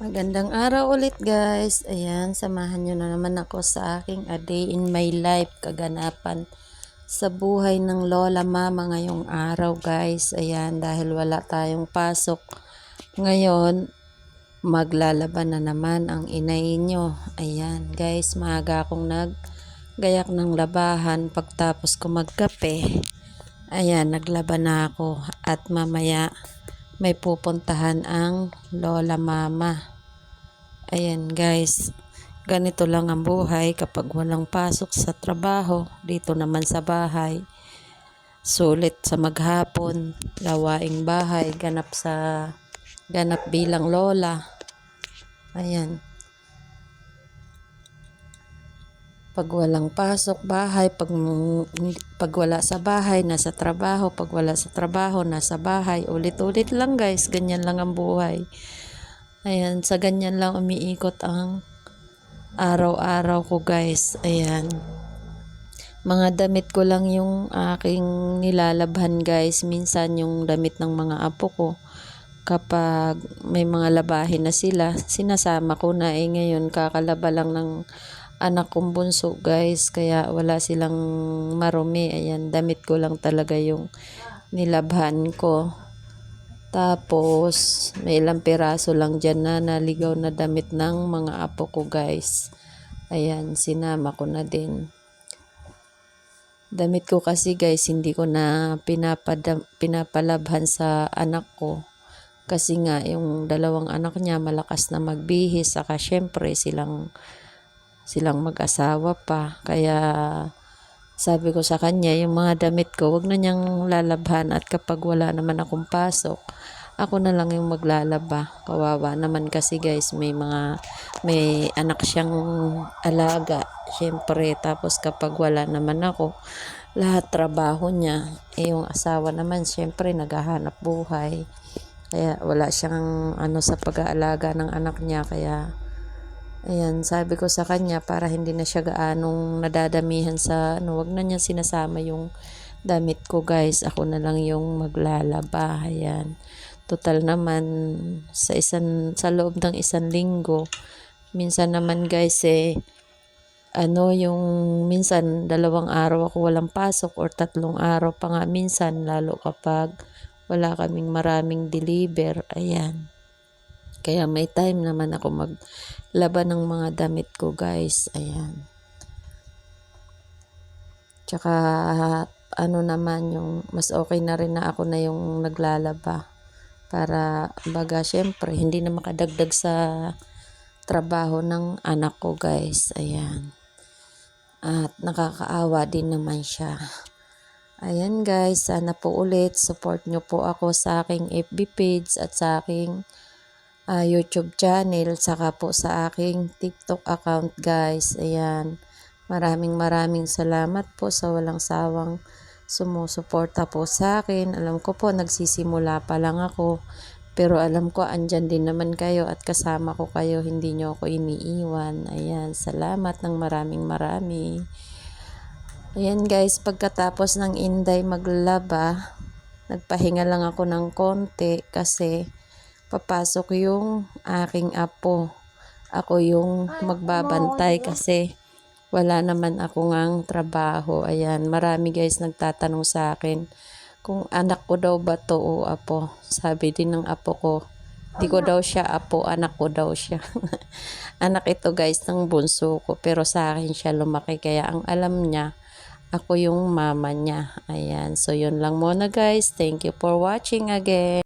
Magandang araw ulit guys. Ayan, samahan nyo na naman ako sa aking A Day in My Life kaganapan sa buhay ng Lola Mama ngayong araw guys. Ayan, dahil wala tayong pasok ngayon, maglalaban na naman ang inay nyo. Ayan guys, maaga akong naggayak ng labahan pagtapos ko magkape. Ayan, naglaban na ako at mamaya may pupuntahan ang Lola Mama. Ayan guys, ganito lang ang buhay kapag walang pasok sa trabaho. Dito naman sa bahay, sulit sa maghapon, gawaing bahay, ganap bilang lola. Ayan, pag walang pasok bahay, pag wala sa bahay, nasa trabaho, pag wala sa trabaho, nasa bahay, ulit-ulit lang guys, ganyan lang ang buhay. Ayan, sa ganyan lang umiikot ang araw-araw ko guys. Ayan, mga damit ko lang yung aking nilalabhan guys. Minsan yung damit ng mga apo ko, kapag may mga labahin na sila, sinasama ko na. Ngayon kakalaba lang ng anak kong bunso guys, kaya wala silang marumi. Ayan, damit ko lang talaga yung nilabhan ko. Tapos, may ilang piraso lang dyan na naligaw na damit ng mga apo ko guys. Ayan, sinama ko na din. Damit ko kasi guys, hindi ko na pinapalabhan sa anak ko. Kasi nga, yung dalawang anak niya malakas na magbihis. Saka syempre, silang mag-asawa pa. Kaya, sabi ko sa kanya, yung mga damit ko, wag na niyang lalabhan at kapag wala naman akong pasok, ako na lang yung maglalaba. Kawawa naman kasi guys, may anak siyang alaga, syempre. Tapos kapag wala naman ako, lahat trabaho niya. Yung asawa naman, syempre, naghahanap buhay. Kaya wala siyang sa pag-aalaga ng anak niya. Kaya ayan, sabi ko sa kanya para hindi na siya gaanong nadadamihan sa wag na niya sinasama yung damit ko guys. Ako na lang yung maglalaba. Ayan. Total naman sa loob ng isang linggo. Minsan naman guys yung minsan 2 araw ako walang pasok or 3 araw pa nga minsan, lalo kapag wala kaming maraming deliver. Ayan. Kaya may time naman ako maglaba ng mga damit ko guys. Ayan. Tsaka naman yung mas okay na rin na ako na yung naglalaba. Para baga syempre hindi na makadagdag sa trabaho ng anak ko guys. Ayan. At nakakaawa din naman siya. Ayan guys, sana po ulit support nyo po ako sa aking FB page at sa aking YouTube channel, saka po sa aking TikTok account guys. Ayan, maraming salamat po sa walang sawang sumusuporta po sa akin. Alam ko po nagsisimula pa lang ako, pero alam ko andyan din naman kayo at kasama ko kayo, hindi nyo ako iniiwan. Ayan, salamat ng marami. Ayan guys, pagkatapos ng Inday maglaba, nagpahinga lang ako ng konti kasi papasok yung aking apo. Ako yung magbabantay kasi wala naman ako ngang trabaho. Ayan, marami guys nagtatanong sa akin kung anak ko daw ba to o apo. Sabi din ng apo ko, di ko daw siya apo, anak ko daw siya. Anak ito guys ng bunso ko, pero sa akin siya lumaki, kaya ang alam niya, ako yung mama niya. Ayan, so yun lang muna guys. Thank you for watching again.